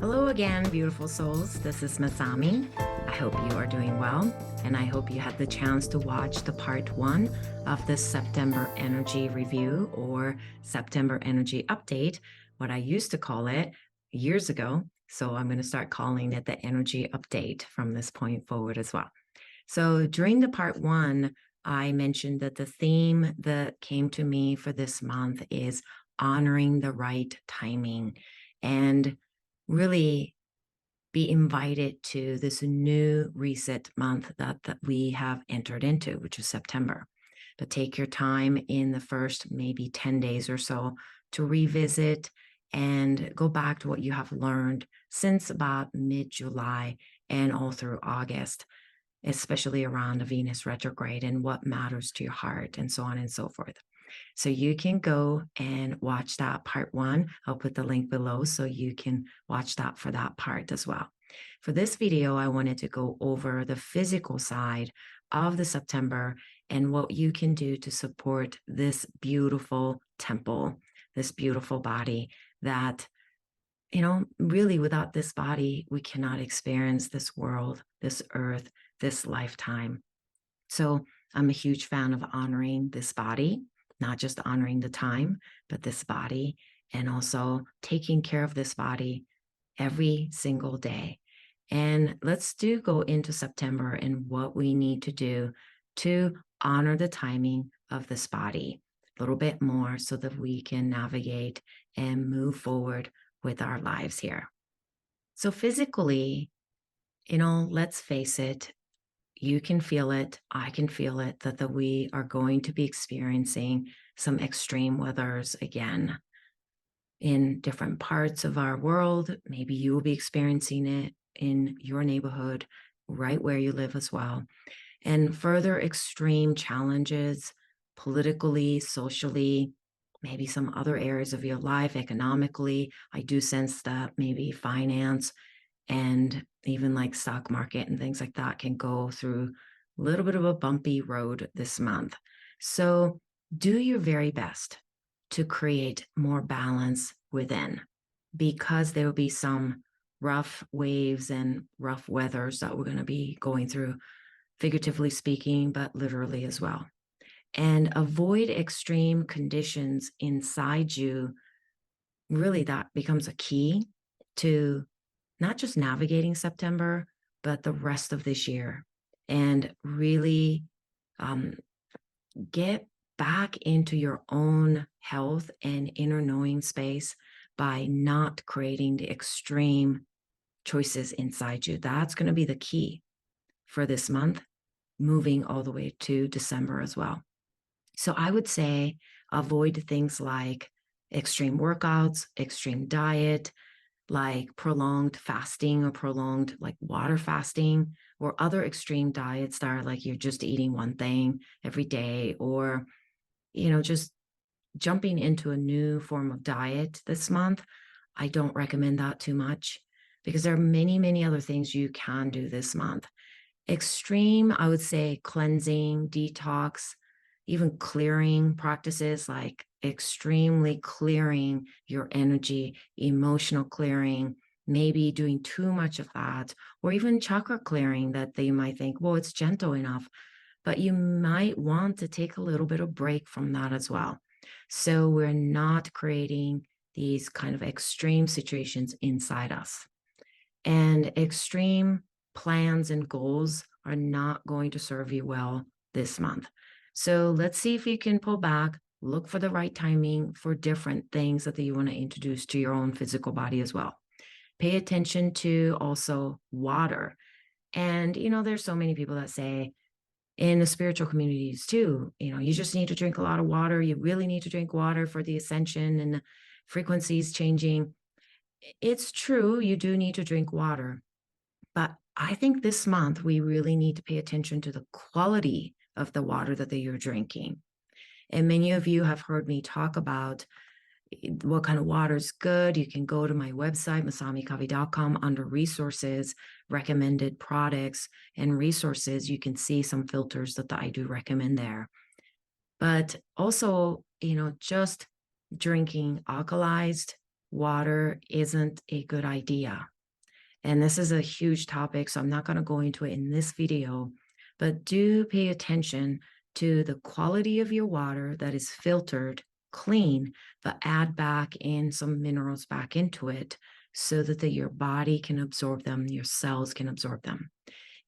Hello again, beautiful souls. This is Masami. I hope you are doing well, and I hope you had the chance to watch the part one of the September energy review or September energy update, what I used to call it years ago. So I'm going to start calling it the energy update from this point forward as well. So during the part one, I mentioned that the theme that came to me for this month is honoring the right timing and really be invited to this new reset month that we have entered into, which is September. But take your time in the first maybe 10 days or so to revisit and go back to what you have learned since about mid-July and all through August, especially around the Venus retrograde and what matters to your heart and so on and so forth. So you can go and watch that part one. I'll put the link below so you can watch that for that part as well. For this video, I wanted to go over the physical side of the September and what you can do to support this beautiful temple, this beautiful body that, really without this body, we cannot experience this world, this earth, this lifetime. So I'm a huge fan of honoring this body, not just honoring the time, but this body, and also taking care of this body every single day. And let's go into September and what we need to do to honor the timing of this body a little bit more so that we can navigate and move forward with our lives here. So physically, let's face it, you can feel it, I can feel it, that we are going to be experiencing some extreme weathers again in different parts of our world. Maybe you will be experiencing it in your neighborhood, right where you live as well. And further extreme challenges politically, socially, maybe some other areas of your life, economically. I do sense that maybe finance and even like stock market and things like that can go through a little bit of a bumpy road this month. So do your very best to create more balance within, because there will be some rough waves and rough weathers that we're going to be going through, figuratively speaking, but literally as well. And avoid extreme conditions inside you. Really, that becomes a key to not just navigating September, but the rest of this year, and really get back into your own health and inner knowing space by not creating the extreme choices inside you. That's going to be the key for this month, moving all the way to December as well. So I would say avoid things like extreme workouts, extreme diet, like prolonged fasting or prolonged like water fasting, or other extreme diets that are like you're just eating one thing every day, or, just jumping into a new form of diet this month. I don't recommend that too much because there are many, many other things you can do this month. Extreme, I would say cleansing, detox, even clearing practices like extremely clearing your energy, emotional clearing, maybe doing too much of that, or even chakra clearing that they might think, well, it's gentle enough, but you might want to take a little bit of break from that as well. So we're not creating these kind of extreme situations inside us. And extreme plans and goals are not going to serve you well this month. So let's see if you can pull back, look for the right timing for different things that you want to introduce to your own physical body as well. Pay attention to also water. And, there's so many people that say in the spiritual communities too, you just need to drink a lot of water. You really need to drink water for the ascension and the frequencies changing. It's true, you do need to drink water. But I think this month we really need to pay attention to the quality of the water that you're drinking. And many of you have heard me talk about what kind of water is good. You can go to my website, masamicovey.com, under resources, recommended products and resources. You can see some filters that I do recommend there. But also, just drinking alkalized water isn't a good idea. And this is a huge topic, so I'm not going to go into it in this video, but do pay attention to the quality of your water that is filtered, clean, but add back in some minerals back into it so that your body can absorb them, your cells can absorb them.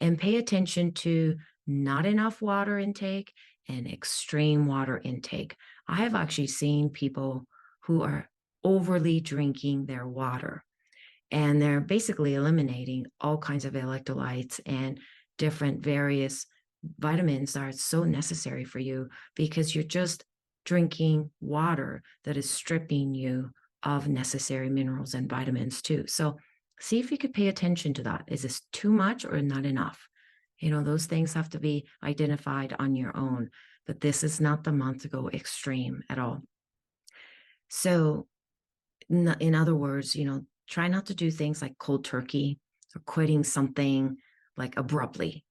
And pay attention to not enough water intake and extreme water intake. I have actually seen people who are overly drinking their water, and they're basically eliminating all kinds of electrolytes and different various vitamins that are so necessary for you because you're just drinking water that is stripping you of necessary minerals and vitamins too. So see if you could pay attention to that. Is this too much or not enough? Those things have to be identified on your own, but this is not the month to go extreme at all. So in other words, try not to do things like cold turkey or quitting something like abruptly.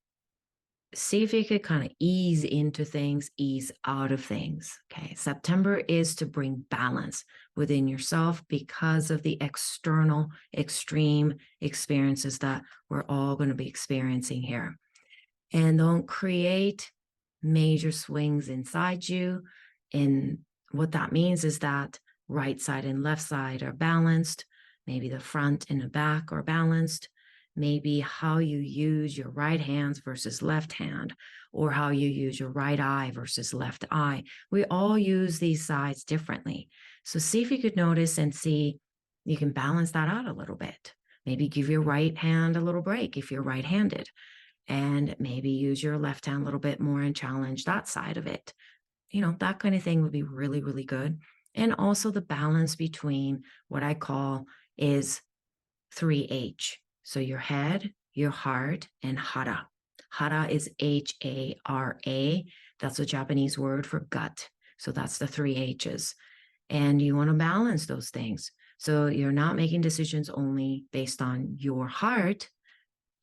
See if you could kind of ease into things, ease out of things. Okay. September is to bring balance within yourself because of the external extreme experiences that we're all going to be experiencing here. And don't create major swings inside you. And what that means is that right side and left side are balanced. Maybe the front and the back are balanced. Maybe how you use your right hands versus left hand, or how you use your right eye versus left eye. We all use these sides differently. So see if you could notice and see you can balance that out a little bit. Maybe give your right hand a little break if you're right-handed, and maybe use your left hand a little bit more and challenge that side of it. That kind of thing would be really, really good. And also the balance between what I call is 3H. So your head, your heart, and hara. Hara is Hara. That's a Japanese word for gut. So that's the 3H's. And you want to balance those things. So you're not making decisions only based on your heart,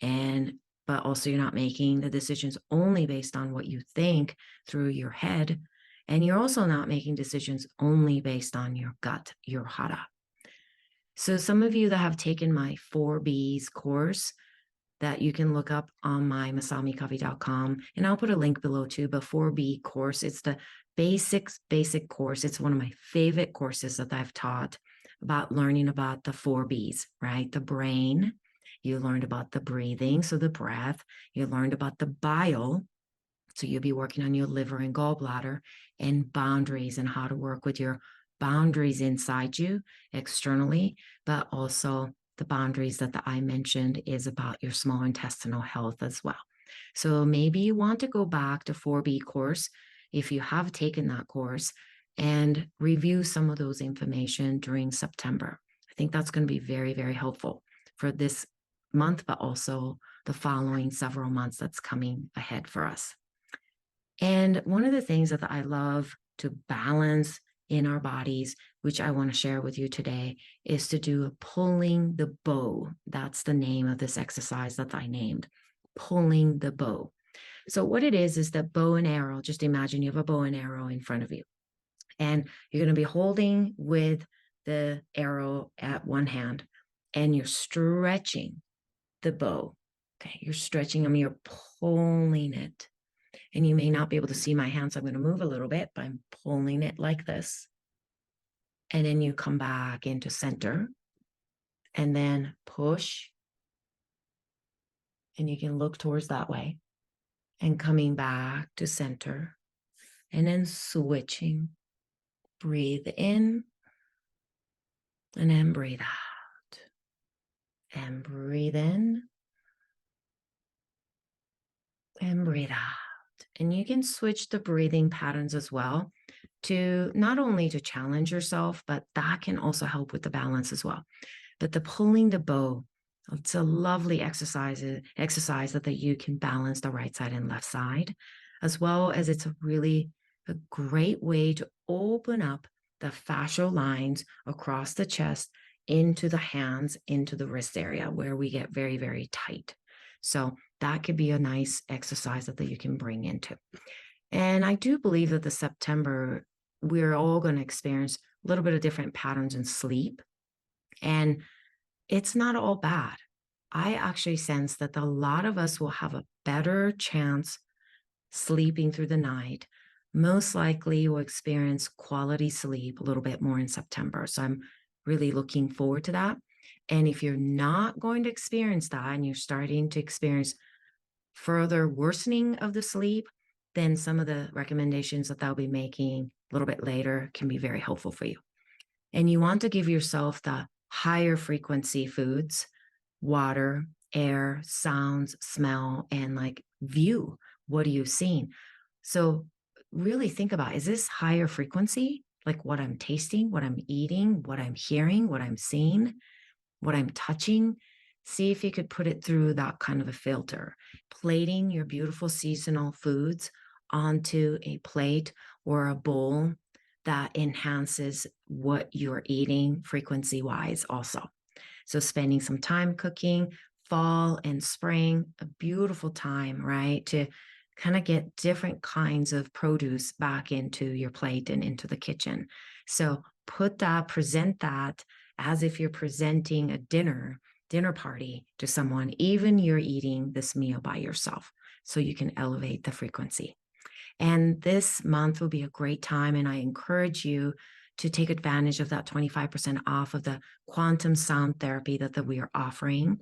but also you're not making the decisions only based on what you think through your head. And you're also not making decisions only based on your gut, your hara. So some of you that have taken my 4Bs course that you can look up on my masamicovey.com, and I'll put a link below too, but 4B course, it's the basic course. It's one of my favorite courses that I've taught about learning about the 4Bs, right? The brain, you learned about the breathing, so the breath, you learned about the bile, so you'll be working on your liver and gallbladder, and boundaries and how to work with your boundaries inside you externally, but also the boundaries that I mentioned is about your small intestinal health as well. So maybe you want to go back to 4B course if you have taken that course and review some of those information during September. I think that's going to be very, very helpful for this month, but also the following several months that's coming ahead for us. And one of the things that I love to balance in our bodies, which I want to share with you today, is to do a pulling the bow. That's the name of this exercise that I named, pulling the bow. So what it is the bow and arrow. Just imagine you have a bow and arrow in front of you, and you're going to be holding with the arrow at one hand, and you're stretching the bow. Okay, you're stretching them, you're pulling it. And you may not be able to see my hands. So I'm going to move a little bit, but I'm pulling it like this. And then you come back into center and then push. And you can look towards that way and coming back to center and then switching. Breathe in and then breathe out. And breathe in and breathe out. And you can switch the breathing patterns as well to not only to challenge yourself, but that can also help with the balance as well. But the pulling the bow, it's a lovely exercise that you can balance the right side and left side, as well as it's a great way to open up the fascial lines across the chest into the hands, into the wrist area where we get very, very tight. So that could be a nice exercise that you can bring into. And I do believe that the September, we're all going to experience a little bit of different patterns in sleep. And it's not all bad. I actually sense that a lot of us will have a better chance sleeping through the night. Most likely will experience quality sleep a little bit more in September. So I'm really looking forward to that. And if you're not going to experience that and you're starting to experience further worsening of the sleep, then some of the recommendations that I'll be making a little bit later can be very helpful for you. And you want to give yourself the higher frequency foods, water, air, sounds, smell, and like view. What are you seeing? So really think about, is this higher frequency? Like what I'm tasting, what I'm eating, what I'm hearing, what I'm seeing, what I'm touching? See if you could put it through that kind of a filter. Plating your beautiful seasonal foods onto a plate or a bowl that enhances what you're eating frequency wise also. So spending some time cooking, fall and spring, a beautiful time, right? To kind of get different kinds of produce back into your plate and into the kitchen. So present that as if you're presenting a dinner party to someone, even you're eating this meal by yourself. So you can elevate the frequency. And this month will be a great time. And I encourage you to take advantage of that 25% off of the quantum sound therapy that we are offering,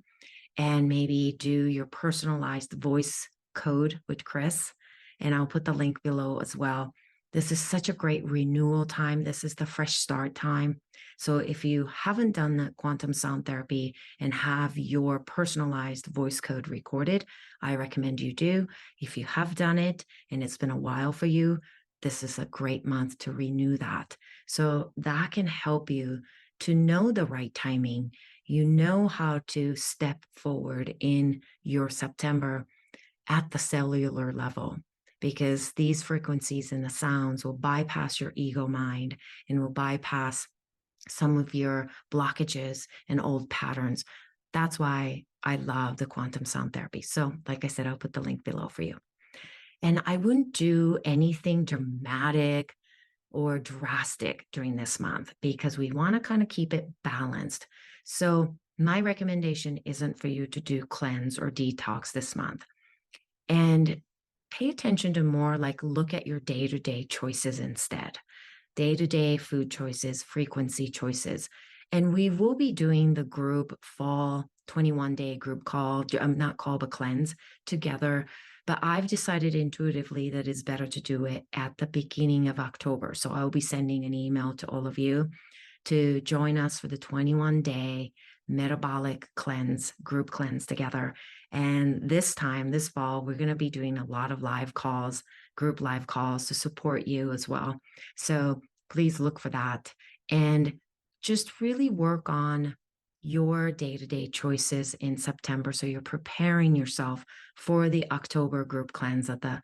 and maybe do your personalized voice code with Chris. And I'll put the link below as well. This is such a great renewal time. This is the fresh start time. So if you haven't done the quantum sound therapy and have your personalized voice code recorded, I recommend you do. If you have done it and it's been a while for you, this is a great month to renew that. So that can help you to know the right timing. You know how to step forward in your September at the cellular level, because these frequencies and the sounds will bypass your ego mind and will bypass some of your blockages and old patterns. That's why I love the quantum sound therapy. So, like I said, I'll put the link below for you. And I wouldn't do anything dramatic or drastic during this month because we want to kind of keep it balanced. So, my recommendation isn't for you to do cleanse or detox this month. And pay attention to more like look at your day to day choices instead. Day to day food choices, frequency choices. And we will be doing the group fall 21-day group call, not call, but cleanse together. But I've decided intuitively that it's better to do it at the beginning of October. So I'll be sending an email to all of you to join us for the 21-day metabolic cleanse, group cleanse together. And this time, this fall, we're going to be doing a lot of live calls, group live calls to support you as well. So please look for that and just really work on your day-to-day choices in September. So you're preparing yourself for the October group cleanse that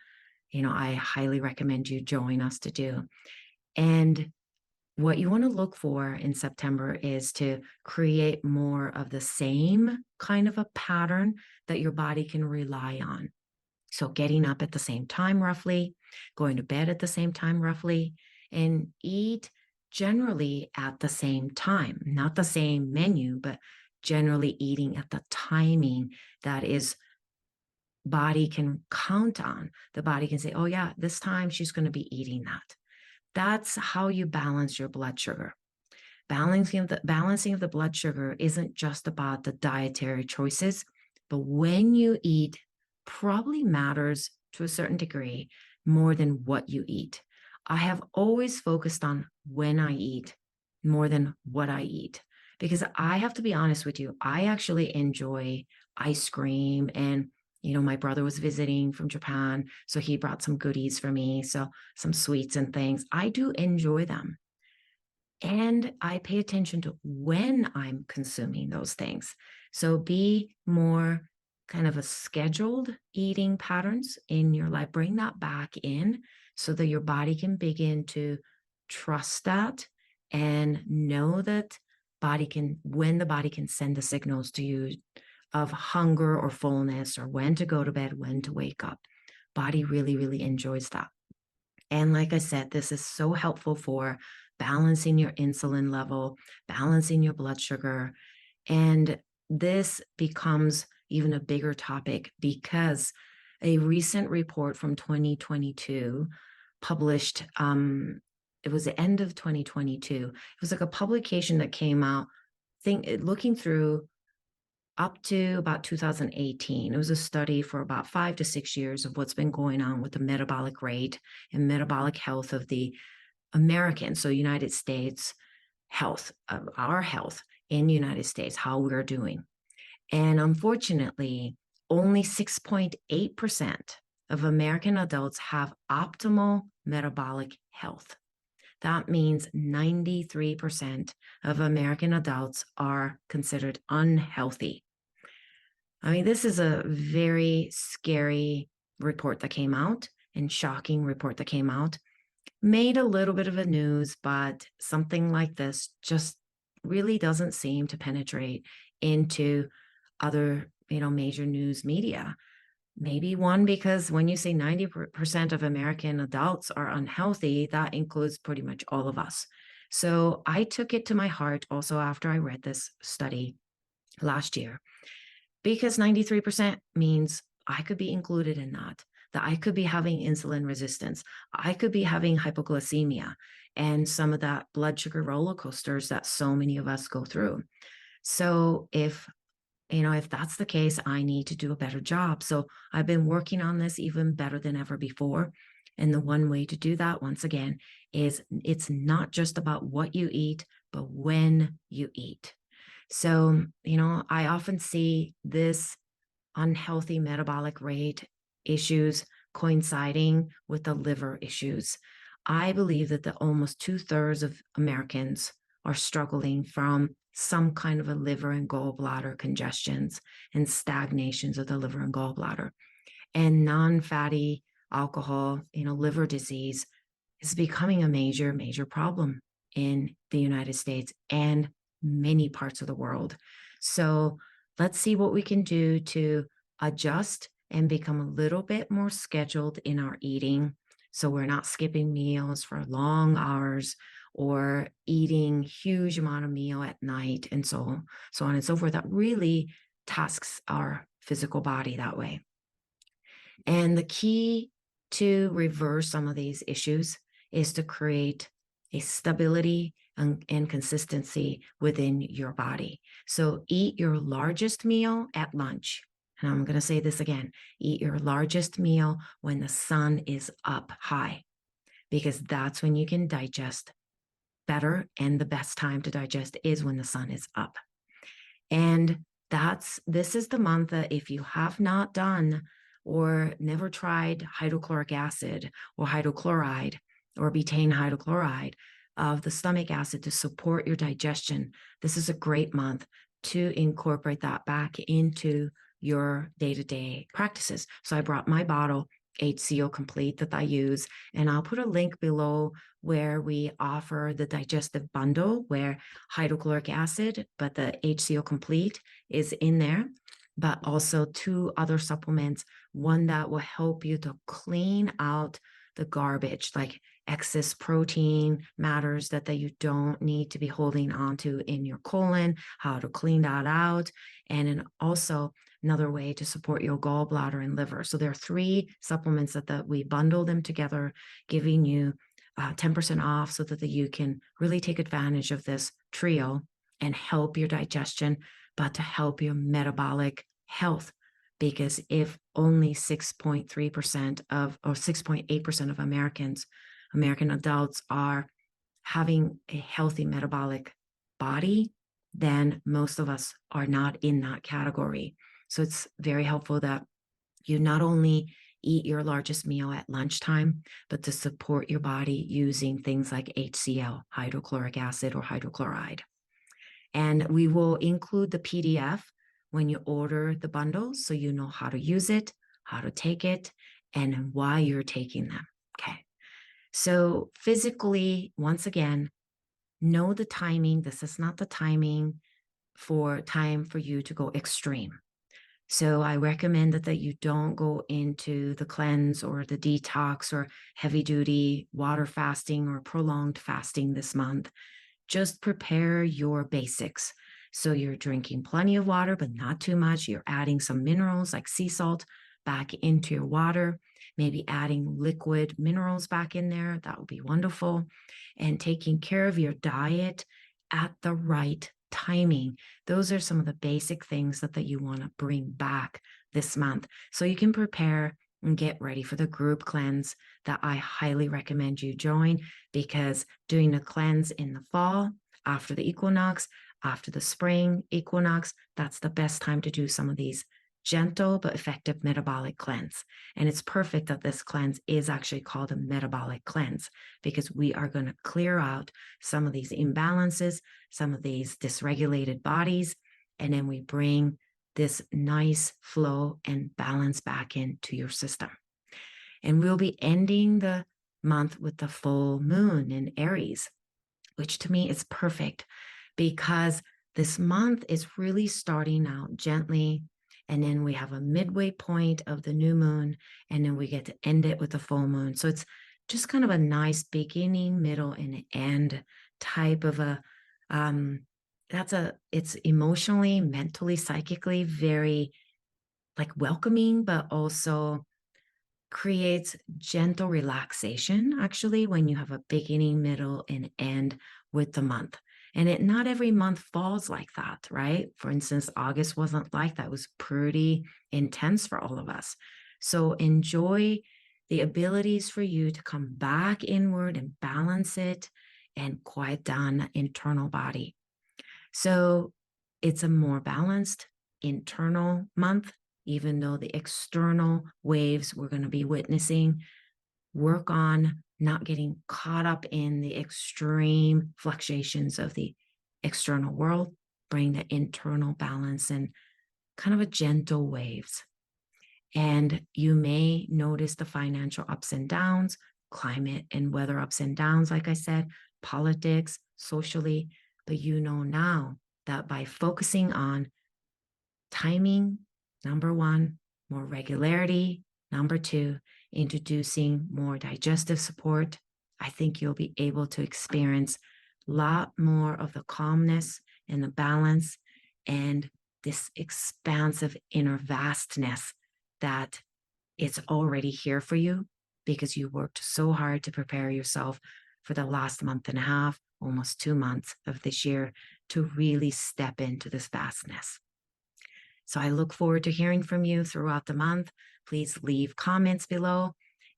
I highly recommend you join us to do. And what you want to look for in September is to create more of the same kind of a pattern that your body can rely on. So getting up at the same time roughly, going to bed at the same time roughly, and eat generally at the same time, not the same menu, but generally eating at the timing that is body can count on. The body can say, oh yeah, this time she's going to be eating that. That's how you balance your blood sugar. Balancing of the blood sugar isn't just about the dietary choices, but when you eat probably matters to a certain degree more than what you eat. I have always focused on when I eat more than what I eat, because I have to be honest with you, I actually enjoy ice cream. And my brother was visiting from Japan, so he brought some goodies for me, so some sweets and things. I do enjoy them. And I pay attention to when I'm consuming those things. So be more kind of a scheduled eating patterns in your life. Bring that back in so that your body can begin to trust that and know that when the body can send the signals to you of hunger or fullness, or when to go to bed, when to wake up. Body really, really enjoys that. And like I said, this is so helpful for balancing your insulin level, balancing your blood sugar. And this becomes even a bigger topic because a recent report from 2022 published, it was the end of 2022. It was like a publication that came out looking through up to about 2018. It was a study for about 5 to 6 years of what's been going on with the metabolic rate and metabolic health of the Americans, so United States health, of our health in the United States, how we're doing. And unfortunately, only 6.8% of American adults have optimal metabolic health. That means 93% of American adults are considered unhealthy. I mean, this is a very scary report that came out and shocking report that came out. Made a little bit of a news, but something like this just really doesn't seem to penetrate into other, major news media. Maybe one, because when you say 90% of American adults are unhealthy, that includes pretty much all of us. So I took it to my heart also after I read this study last year, because 93% means I could be included in that I could be having insulin resistance. I could be having hypoglycemia and some of that blood sugar roller coasters that so many of us go through. So if that's the case, I need to do a better job. So I've been working on this even better than ever before. And the one way to do that, once again, is it's not just about what you eat, but when you eat. So, I often see this unhealthy metabolic rate issues coinciding with the liver issues. I believe that the almost 2/3 of Americans are struggling from some kind of a liver and gallbladder congestions and stagnations of the liver and gallbladder. And non-fatty alcohol, liver disease is becoming a major, major problem in the United States and many parts of the world. So let's see what we can do to adjust and become a little bit more scheduled in our eating. So we're not skipping meals for long hours or eating huge amount of meal at night and so on and so forth. That really tasks our physical body that way. And the key to reverse some of these issues is to create a stability and consistency within your body. So eat your largest meal at lunch. And I'm going to say this again, eat your largest meal when the sun is up high, because that's when you can digest better. And the best time to digest is when the sun is up. And this is the month that if you have not done or never tried hydrochloric acid or hydrochloride or betaine hydrochloride of the stomach acid to support your digestion, this is a great month to incorporate that back into your day-to-day practices. So I brought my bottle, HCO Complete, that I use, and I'll put a link below where we offer the digestive bundle where hydrochloric acid, but the HCO Complete is in there, but also 2 other supplements, one that will help you to clean out the garbage, like excess protein matters that you don't need to be holding onto in your colon, how to clean that out, and then also another way to support your gallbladder and liver. So there are 3 supplements that we bundle them together, giving you 10% off so that you can really take advantage of this trio and help your digestion, but to help your metabolic health. Because if only 6.3% or 6.8% of American adults are having a healthy metabolic body, then most of us are not in that category. So it's very helpful that you not only eat your largest meal at lunchtime, but to support your body using things like HCl, hydrochloric acid, or hydrochloride. And we will include the PDF when you order the bundles, so you know how to use it, how to take it, and why you're taking them. Okay. So physically, once again, know the timing. This is not the time for you to go extreme. So I recommend that you don't go into the cleanse or the detox or heavy duty water fasting or prolonged fasting this month. Just prepare your basics. So you're drinking plenty of water, but not too much. You're adding some minerals like sea salt back into your water, maybe adding liquid minerals back in there. That would be wonderful. And taking care of your diet at the right timing. Those are some of the basic things that you want to bring back this month. So you can prepare and get ready for the group cleanse that I highly recommend you join, because doing a cleanse in the fall, after the equinox, after the spring equinox, that's the best time to do some of these gentle but effective metabolic cleanse. And it's perfect that this cleanse is actually called a metabolic cleanse, because we are going to clear out some of these imbalances, some of these dysregulated bodies, and then we bring this nice flow and balance back into your system. And we'll be ending the month with the full moon in Aries, which to me is perfect, because this month is really starting out gently. And then we have a midway point of the new moon, and then we get to end it with the full moon. So it's just kind of a nice beginning, middle, and end type of it's emotionally, mentally, psychically very like welcoming, but also creates gentle relaxation actually when you have a beginning, middle, and end with the month. And not every month falls like that, right? For instance, August wasn't like that. It was pretty intense for all of us. So enjoy the abilities for you to come back inward and balance it and quiet down the internal body. So it's a more balanced internal month, even though the external waves we're going to be witnessing. Work on not getting caught up in the extreme fluctuations of the external world. Bring the internal balance and kind of a gentle waves. And you may notice the financial ups and downs, climate and weather ups and downs, like I said, politics, socially. But you know now that by focusing on timing, number one, more regularity, number two, introducing more digestive support, I think you'll be able to experience a lot more of the calmness and the balance and this expansive inner vastness that it's already here for you, because you worked so hard to prepare yourself for the last month and a half, almost 2 months of this year, to really step into this vastness. So I look forward to hearing from you throughout the month. Please leave comments below,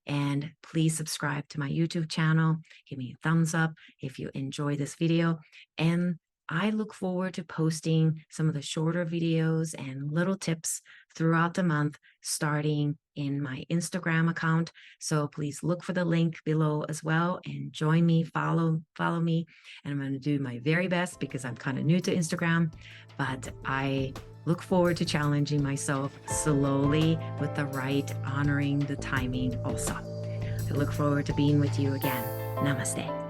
and please subscribe to my YouTube channel. Give me a thumbs up if you enjoy this video. And I look forward to posting some of the shorter videos and little tips throughout the month, starting in my Instagram account. So please look for the link below as well and join me, follow me. And I'm going to do my very best, because I'm kind of new to Instagram, but I look forward to challenging myself slowly with the right, honoring the timing also. I look forward to being with you again. Namaste.